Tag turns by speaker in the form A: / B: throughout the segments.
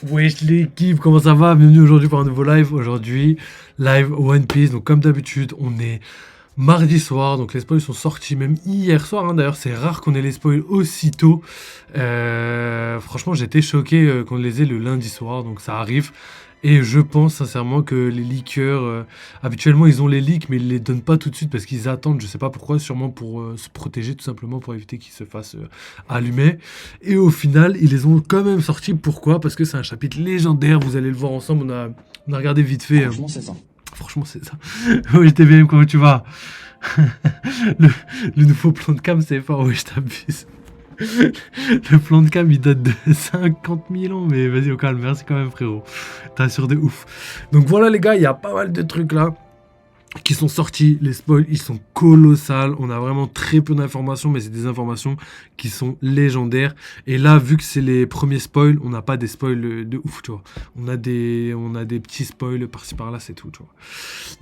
A: Wesh l'équipe, comment ça va? Bienvenue aujourd'hui pour un nouveau live. Aujourd'hui, live One Piece. Donc comme d'habitude, on est mardi soir. Donc les spoils sont sortis même hier soir, hein. D'ailleurs, c'est rare qu'on ait les spoils aussitôt. Franchement, j'étais choqué qu'on les ait le lundi soir. Donc ça arrive. Et je pense sincèrement que les leakers, habituellement ils ont les leaks, mais ils les donnent pas tout de suite parce qu'ils attendent, je sais pas pourquoi, sûrement pour se protéger tout simplement, pour éviter qu'ils se fassent allumer. Et au final, ils les ont quand même sortis. Pourquoi? Parce que c'est un chapitre légendaire, vous allez le voir ensemble, on a regardé vite fait.
B: Franchement, c'est ça.
A: Franchement, c'est ça. Oui, TVM, comment tu vas? le, le nouveau plan de cam, c'est fort, oui, je t'abuse. Le plan de cam, il date de 50 000 ans, mais vas-y, au calme, merci quand même, frérot. T'assures de ouf. Donc voilà, les gars, il y a pas mal de trucs là qui sont sortis. Les spoils, ils sont colossales. On a vraiment très peu d'informations, mais c'est des informations qui sont légendaires. Et là, vu que c'est les premiers spoils, on n'a pas des spoils de ouf, tu vois. On a des petits spoils par-ci par-là, c'est tout, tu vois.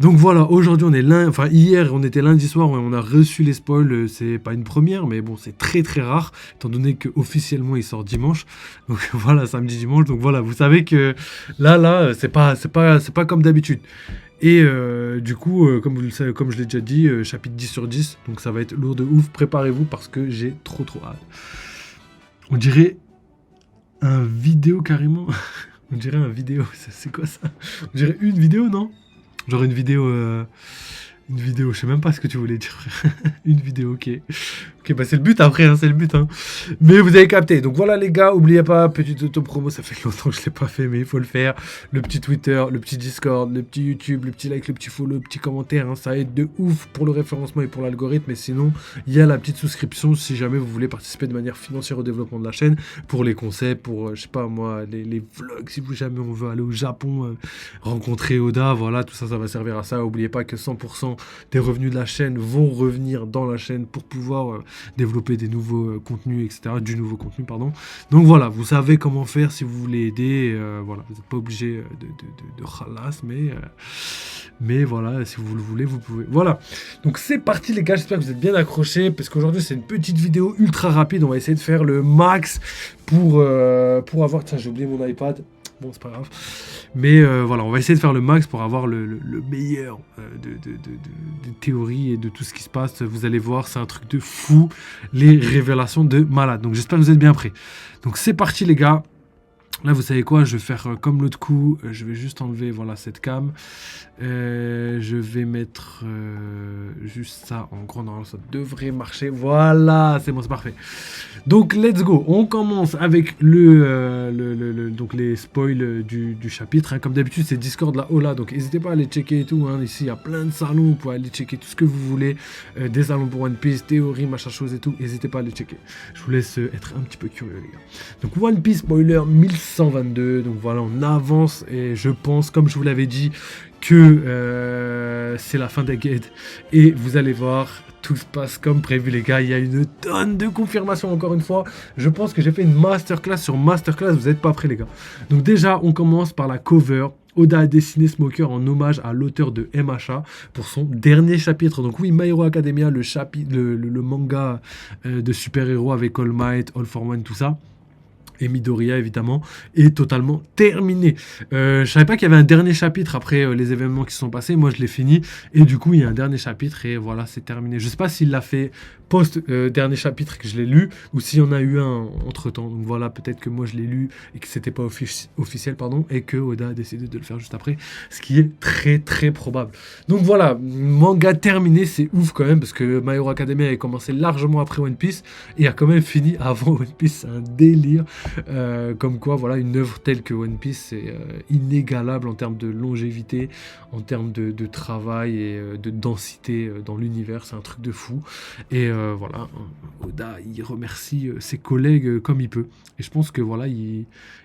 A: Donc voilà, aujourd'hui on est enfin hier on était lundi soir et on a reçu les spoils, c'est pas une première mais bon c'est très très rare étant donné que officiellement il sort dimanche. Donc voilà, samedi dimanche. Donc voilà, vous savez que là c'est pas comme d'habitude. Et du coup, comme vous le savez, comme je l'ai déjà dit, chapitre 10 sur 10, donc ça va être lourd de ouf, préparez-vous parce que j'ai trop hâte. On dirait un vidéo carrément. On dirait un vidéo, c'est quoi ça? On dirait une vidéo, non? Genre une vidéo, je sais même pas ce que tu voulais dire, frère. Une vidéo, ok. Ok, bah c'est le but après, hein, c'est le but, hein. Mais vous avez capté. Donc voilà les gars, oubliez pas, petite auto-promo, ça fait longtemps que je l'ai pas fait, mais il faut le faire. Le petit Twitter, le petit Discord, le petit YouTube, le petit like, le petit follow, le petit commentaire, hein, ça aide de ouf pour le référencement et pour l'algorithme. Et sinon, il y a la petite souscription si jamais vous voulez participer de manière financière au développement de la chaîne, pour les conseils, pour, je sais pas moi, les vlogs, si vous jamais on veut aller au Japon, rencontrer Oda, voilà, tout ça, ça va servir à ça. Oubliez pas que 100% des revenus de la chaîne vont revenir dans la chaîne pour pouvoir développer des nouveaux contenus, etc. Du nouveau contenu, pardon. Donc voilà, vous savez comment faire si vous voulez aider. Voilà, vous n'êtes pas obligé de ralasse, mais voilà, si vous le voulez, vous pouvez. Voilà, donc c'est parti les gars, j'espère que vous êtes bien accrochés, parce qu'aujourd'hui c'est une petite vidéo ultra rapide, on va essayer de faire le max pour avoir... Tiens, j'ai oublié mon iPad. Bon, c'est pas grave. Mais voilà, on va essayer de faire le max pour avoir le meilleur de théories et de tout ce qui se passe. Vous allez voir, c'est un truc de fou. Les révélations de malade. Donc j'espère que vous êtes bien prêts. Donc c'est parti les gars. Là, vous savez quoi? Je vais faire comme l'autre coup. Je vais juste enlever voilà, cette cam. Je vais mettre juste ça en gros. Normalement, ça devrait marcher. Voilà, c'est bon, c'est parfait. Donc, let's go. On commence avec donc les spoils du chapitre, hein. Comme d'habitude, c'est Discord là, là. Donc, n'hésitez pas à aller checker et tout, hein. Ici, il y a plein de salons. Vous pouvez aller checker tout ce que vous voulez. Des salons pour One Piece, théorie, machin chose et tout. N'hésitez pas à aller checker. Je vous laisse être un petit peu curieux, les gars. Donc, One Piece spoiler 1122. Donc, voilà, on avance. Et je pense, comme je vous l'avais dit, que c'est la fin des guides. Et vous allez voir, tout se passe comme prévu les gars. Il y a une tonne de confirmations encore une fois. Je pense que j'ai fait une masterclass sur masterclass. Vous n'êtes pas prêts les gars. Donc déjà on commence par la cover. Oda a dessiné Smoker en hommage à l'auteur de MHA pour son dernier chapitre. Donc oui, My Hero Academia, le manga de super-héros avec All Might, All for One, tout ça. Et Midoriya évidemment est totalement terminé. Je savais pas qu'il y avait un dernier chapitre après les événements qui se sont passés. Moi je l'ai fini et du coup il y a un dernier chapitre et voilà c'est terminé. Je sais pas s'il l'a fait post dernier chapitre que je l'ai lu ou s'il y en a eu un entre temps. Donc voilà, peut-être que moi je l'ai lu et que c'était pas officiel pardon et que Oda a décidé de le faire juste après, ce qui est très très probable. Donc voilà, manga terminé, c'est ouf quand même parce que My Hero Academia a commencé largement après One Piece et a quand même fini avant One Piece. C'est un délire. Comme quoi, voilà, une œuvre telle que One Piece, c'est inégalable en termes de longévité, en termes de travail et de densité dans l'univers. C'est un truc de fou. Et voilà, Oda, il remercie ses collègues comme il peut. Et je pense que voilà,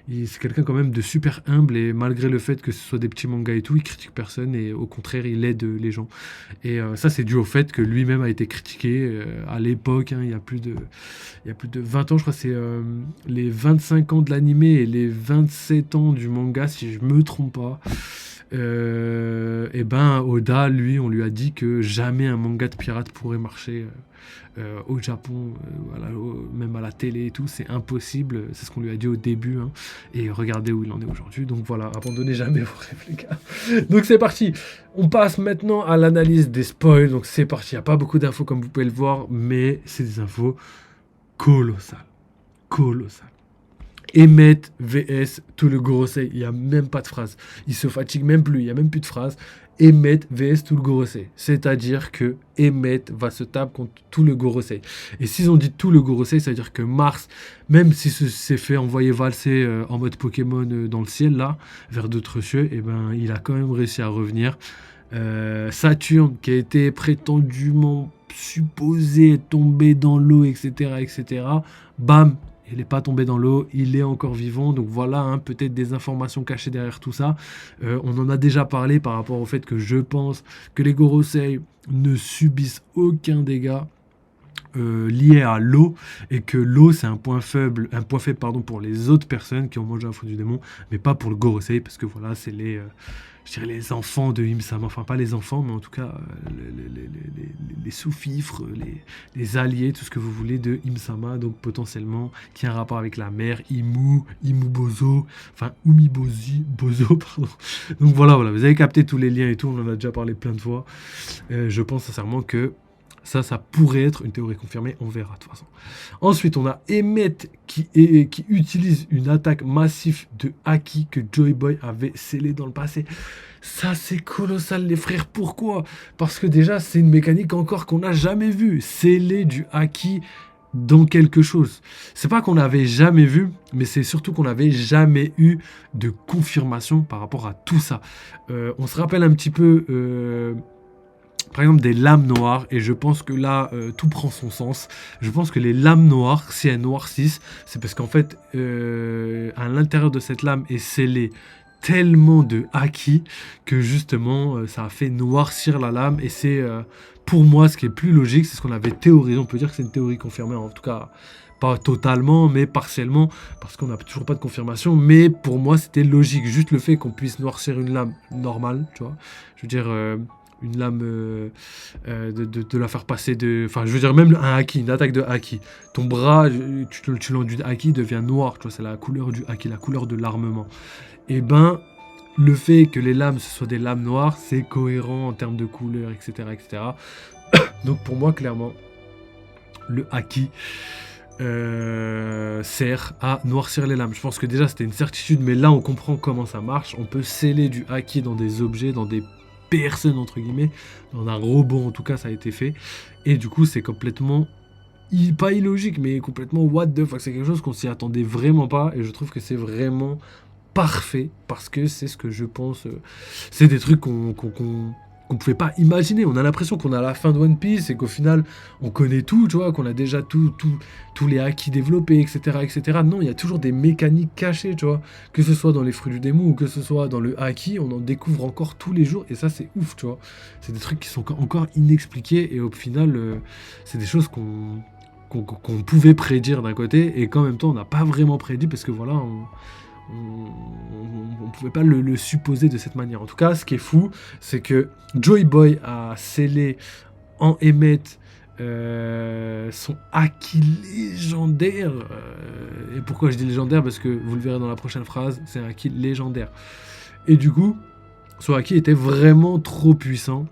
A: c'est quelqu'un quand même de super humble et malgré le fait que ce soit des petits mangas et tout, il critique personne et au contraire, il aide les gens. Et ça, c'est dû au fait que lui-même a été critiqué à l'époque, hein, il y a plus de 20 ans, je crois, c'est les 25 ans de l'animé et les 27 ans du manga, si je me trompe pas. et ben Oda, lui, on lui a dit que jamais un manga de pirate pourrait marcher au Japon, voilà, même à la télé et tout, c'est impossible, c'est ce qu'on lui a dit au début, hein, et regardez où il en est aujourd'hui, donc voilà, abandonnez jamais vos rêves les gars. Donc c'est parti, on passe maintenant à l'analyse des spoils, donc c'est parti, il n'y a pas beaucoup d'infos comme vous pouvez le voir, mais c'est des infos colossales, colossales. Emmett vs tout le Gorosei, il n'y a même pas de phrase. Il se fatigue même plus, il n'y a même plus de phrase. Emmett vs tout le Gorosei. C'est-à-dire que Emmett va se taper contre tout le Gorosei. Et s'ils ont dit tout le Gorosei, ça veut dire que Mars, même si s'est fait envoyer valser en mode Pokémon dans le ciel, là, vers d'autres cieux, et ben, il a quand même réussi à revenir. Saturne, qui a été prétendument supposé tomber dans l'eau, etc., bam, il n'est pas tombé dans l'eau, il est encore vivant. Donc voilà, hein, peut-être des informations cachées derrière tout ça. On en a déjà parlé par rapport au fait que je pense que les Gorosei ne subissent aucun dégât lié à l'eau, et que l'eau c'est un point faible pardon, pour les autres personnes qui ont mangé un fruit du démon, mais pas pour le Gorosei, parce que voilà, c'est les je dirais les enfants de Im-sama, enfin pas les enfants, mais en tout cas les sous-fifres, les alliés, tout ce que vous voulez de Im-sama, donc potentiellement qui a un rapport avec la mère, Imu-Bozo, enfin Bozo, pardon. Donc voilà, vous avez capté tous les liens et tout, on en a déjà parlé plein de fois. Je pense sincèrement que ça pourrait être une théorie confirmée, on verra de toute façon. Ensuite, on a Emmett qui utilise une attaque massive de Haki que Joy Boy avait scellé dans le passé. Ça, c'est colossal, les frères. Pourquoi ? Parce que déjà, c'est une mécanique encore qu'on n'a jamais vue. Sceller du Haki dans quelque chose. C'est pas qu'on n'avait jamais vu, mais c'est surtout qu'on n'avait jamais eu de confirmation par rapport à tout ça. On se rappelle un petit peu... par exemple des lames noires, et je pense que là tout prend son sens. Je pense que les lames noires, si elles noircissent, c'est parce qu'en fait à l'intérieur de cette lame est scellé tellement de haki que justement ça a fait noircir la lame, et c'est pour moi ce qui est plus logique, c'est ce qu'on avait théorisé. On peut dire que c'est une théorie confirmée, en tout cas pas totalement mais partiellement, parce qu'on n'a toujours pas de confirmation, mais pour moi c'était logique, juste le fait qu'on puisse noircir une lame normale, tu vois, je veux dire une lame, de la faire passer de... Enfin, je veux dire, même un haki, une attaque de haki. Ton bras, tu l'enduis de haki, devient noir, tu vois, c'est la couleur du haki, la couleur de l'armement. Et ben, le fait que les lames, ce soient des lames noires, c'est cohérent en termes de couleur, etc., etc. Donc pour moi, clairement, le haki sert à noircir les lames. Je pense que déjà, c'était une certitude, mais là, on comprend comment ça marche. On peut sceller du haki dans des objets, dans des personne entre guillemets, dans un robot en tout cas ça a été fait, et du coup c'est complètement pas illogique mais complètement what the fuck, c'est quelque chose qu'on s'y attendait vraiment pas, et je trouve que c'est vraiment parfait parce que c'est ce que je pense, c'est des trucs qu'on pouvait pas imaginer. On a l'impression qu'on a la fin de One Piece et qu'au final on connaît tout, tu vois, qu'on a déjà tous les hacks développés, etc., etc. Non, il y a toujours des mécaniques cachées, tu vois, que ce soit dans les fruits du démon ou que ce soit dans le haki, on en découvre encore tous les jours, et ça c'est ouf, tu vois. C'est des trucs qui sont encore inexpliqués, et au final c'est des choses qu'on pouvait prédire d'un côté, et qu'en même temps on n'a pas vraiment prédit, parce que voilà, on pouvait pas le supposer de cette manière. En tout cas, ce qui est fou, c'est que Joy Boy a scellé en Emmett son haki légendaire. Et pourquoi je dis légendaire ? Parce que vous le verrez dans la prochaine phrase, c'est un haki légendaire. Et du coup, son haki était vraiment trop puissant.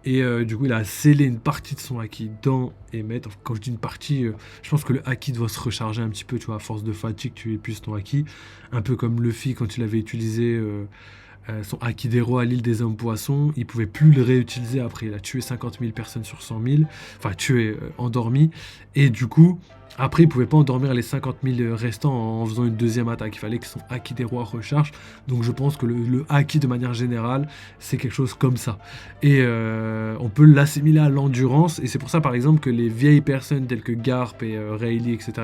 A: Et du coup, il a scellé une partie de son haki dans Emmett. Enfin, quand je dis une partie, je pense que le haki doit se recharger un petit peu, tu vois, à force de fatigue, tu épuises ton haki. Un peu comme Luffy, quand il avait utilisé son haki d'héros à l'île des hommes poissons, il pouvait plus le réutiliser après. Il a tué 50 000 personnes sur 100 000, enfin tué, endormi. Et du coup, après, il pouvait pas endormir les 50 000 restants en faisant une deuxième attaque. Il fallait que son haki des rois recharge. Donc je pense que le haki, de manière générale, c'est quelque chose comme ça. Et on peut l'assimiler à l'endurance. Et c'est pour ça, par exemple, que les vieilles personnes telles que Garp et Rayleigh, etc.,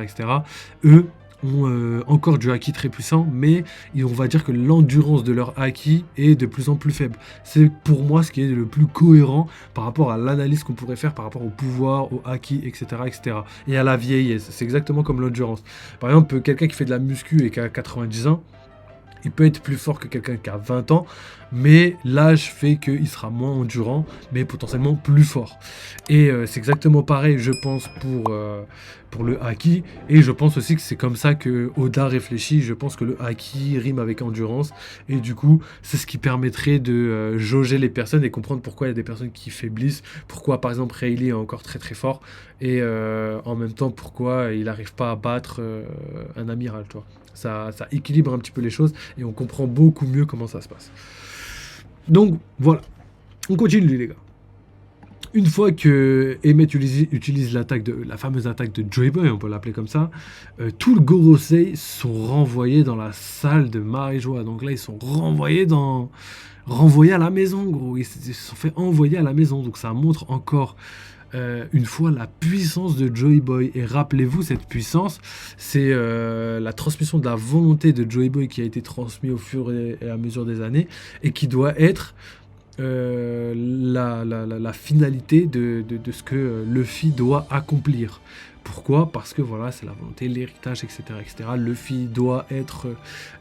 A: eux ont encore du haki très puissant, mais on va dire que l'endurance de leur haki est de plus en plus faible. C'est pour moi ce qui est le plus cohérent par rapport à l'analyse qu'on pourrait faire par rapport au pouvoir, au haki, etc., etc. Et à la vieillesse, c'est exactement comme l'endurance. Par exemple, quelqu'un qui fait de la muscu et qui a 90 ans, Il peut être plus fort que quelqu'un qui a 20 ans, mais l'âge fait qu'il sera moins endurant, mais potentiellement plus fort. Et c'est exactement pareil, je pense, pour le haki. Et je pense aussi que c'est comme ça que Oda réfléchit. Je pense que le haki rime avec endurance. Et du coup, c'est ce qui permettrait de jauger les personnes et comprendre pourquoi il y a des personnes qui faiblissent. Pourquoi, par exemple, Rayleigh est encore très très fort. Et en même temps, pourquoi il n'arrive pas à battre un amiral, tu vois. Ça équilibre un petit peu les choses et on comprend beaucoup mieux comment ça se passe. Donc voilà, on continue les gars. Une fois que Emmett utilise la fameuse attaque de Joy Boy, on peut l'appeler comme ça, tout le Gorosei sont renvoyés dans la salle de Marijoa. Donc là, ils sont renvoyés à la maison, gros. Ils se sont fait envoyer à la maison. Donc ça montre encore une fois la puissance de Joy Boy. Et rappelez-vous, cette puissance, c'est la transmission de la volonté de Joy Boy qui a été transmise au fur et à mesure des années et qui doit être la finalité de ce que Luffy doit accomplir. Pourquoi? Parce que voilà, c'est la volonté, l'héritage, etc., etc. Luffy doit être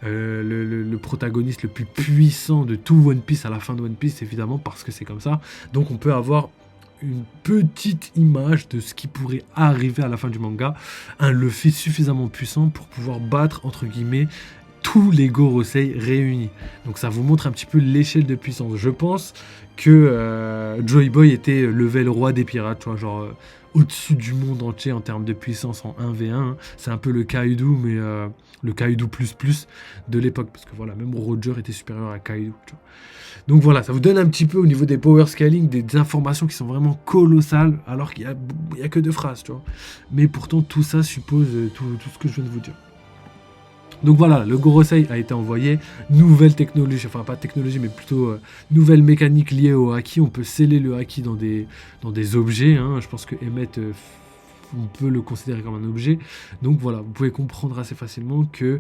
A: le protagoniste le plus puissant de tout One Piece à la fin de One Piece, évidemment, parce que c'est comme ça. Donc on peut avoir une petite image de ce qui pourrait arriver à la fin du manga. Un Luffy suffisamment puissant pour pouvoir battre, entre guillemets, tous les Gorosei réunis. Donc ça vous montre un petit peu l'échelle de puissance. Je pense que Joy Boy était level roi des pirates, tu vois, genre au-dessus du monde entier en termes de puissance en 1v1. Hein. C'est un peu le Kaido, mais le Kaido plus de l'époque. Parce que voilà, même Roger était supérieur à Kaido. Tu vois. Donc voilà, ça vous donne un petit peu au niveau des power scaling des informations qui sont vraiment colossales, alors qu'il y a que 2 phrases, tu vois. Mais pourtant, tout ça suppose tout ce que je viens de vous dire. Donc voilà, le Gorosei a été envoyé, nouvelle technologie, enfin pas technologie, mais plutôt nouvelle mécanique liée au haki. On peut sceller le haki dans des objets. Hein. Je pense que Emmett, on peut le considérer comme un objet. Donc voilà, vous pouvez comprendre assez facilement que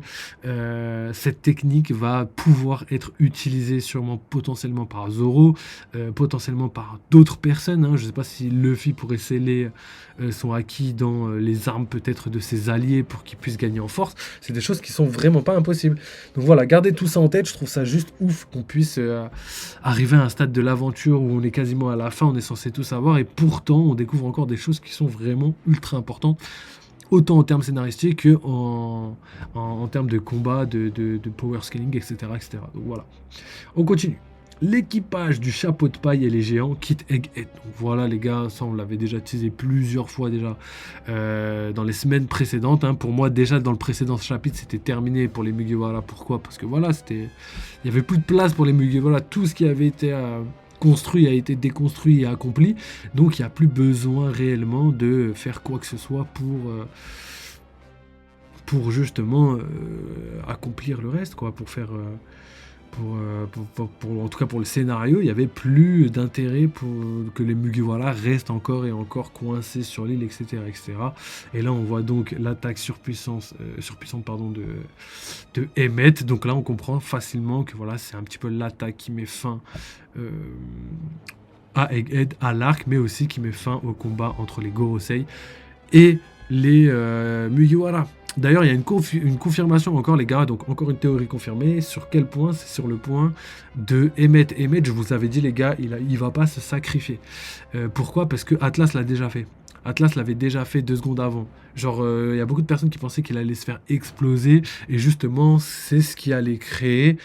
A: cette technique va pouvoir être utilisée sûrement potentiellement par Zoro, potentiellement par d'autres personnes. Hein. Je ne sais pas si Luffy pourrait sceller son haki dans les armes peut-être de ses alliés pour qu'ils puissent gagner en force. C'est des choses qui sont vraiment pas impossibles. Donc voilà, gardez tout ça en tête. Je trouve ça juste ouf qu'on puisse arriver à un stade de l'aventure où on est quasiment à la fin, on est censé tout savoir et pourtant on découvre encore des choses qui sont vraiment ultra importantes, autant en termes scénaristiques que en termes de combat, de power scaling, etc., etc. Donc voilà, on continue. L'équipage du chapeau de paille et les géants quitte Egghead. Donc voilà les gars, ça on l'avait déjà teasé plusieurs fois déjà dans les semaines précédentes. Hein. Pour moi déjà dans le précédent chapitre c'était terminé pour les Mugiwara. Pourquoi? Parce que voilà, il y avait plus de place pour les Mugiwara. Tout ce qui avait été construit a été déconstruit et accompli. Donc il n'y a plus besoin réellement de faire quoi que ce soit pour justement accomplir le reste, quoi, pour faire... en tout cas pour le scénario, il n'y avait plus d'intérêt pour que les Mugiwara restent encore et encore coincés sur l'île, etc., etc. Et là, on voit donc l'attaque surpuissante de Emmett. Donc là, on comprend facilement que voilà, c'est un petit peu l'attaque qui met fin à Egghead, à l'arc, mais aussi qui met fin au combat entre les Gorosei et les Mugiwara. D'ailleurs, il y a une confirmation encore, les gars, donc encore une théorie confirmée. Sur quel point? C'est sur le point de Emmett. Emmett, je vous avais dit, les gars, il va pas se sacrifier. Pourquoi? Parce que Atlas l'a déjà fait. Atlas l'avait déjà fait 2 secondes avant. Genre, il y a beaucoup de personnes qui pensaient qu'il allait se faire exploser. Et justement, c'est ce qui allait créer...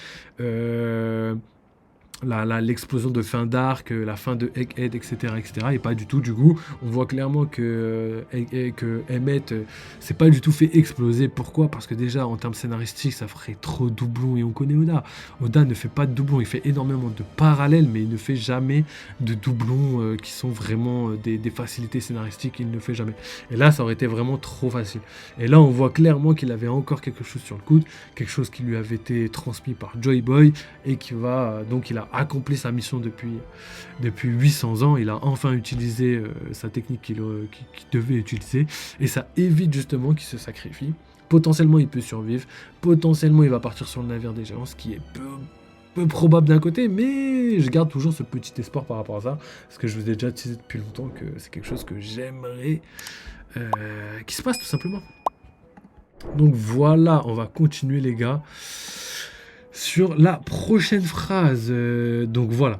A: l'explosion de fin d'arc, la fin de Egghead, etc., etc. Et pas du tout, du coup, on voit clairement que Emmett c'est pas du tout fait exploser. Pourquoi? Parce que déjà, en termes scénaristiques, ça ferait trop doublon, et on connaît Oda. Oda ne fait pas de doublons, il fait énormément de parallèles, mais il ne fait jamais de doublons qui sont vraiment des facilités scénaristiques, il ne fait jamais. Et là, ça aurait été vraiment trop facile. Et là, on voit clairement qu'il avait encore quelque chose sur le coude, quelque chose qui lui avait été transmis par Joy Boy, et qui va, donc il a accompli sa mission depuis 800 ans. Il a enfin utilisé sa technique qu'il devait utiliser et ça évite justement qu'il se sacrifie. Potentiellement il peut survivre, potentiellement il va partir sur le navire des géants, ce qui est peu probable d'un côté, mais je garde toujours ce petit espoir par rapport à ça, parce que je vous ai déjà teasé depuis longtemps que c'est quelque chose que j'aimerais qui se passe tout simplement. Donc voilà, on va continuer les gars. sur la prochaine phrase. Donc voilà.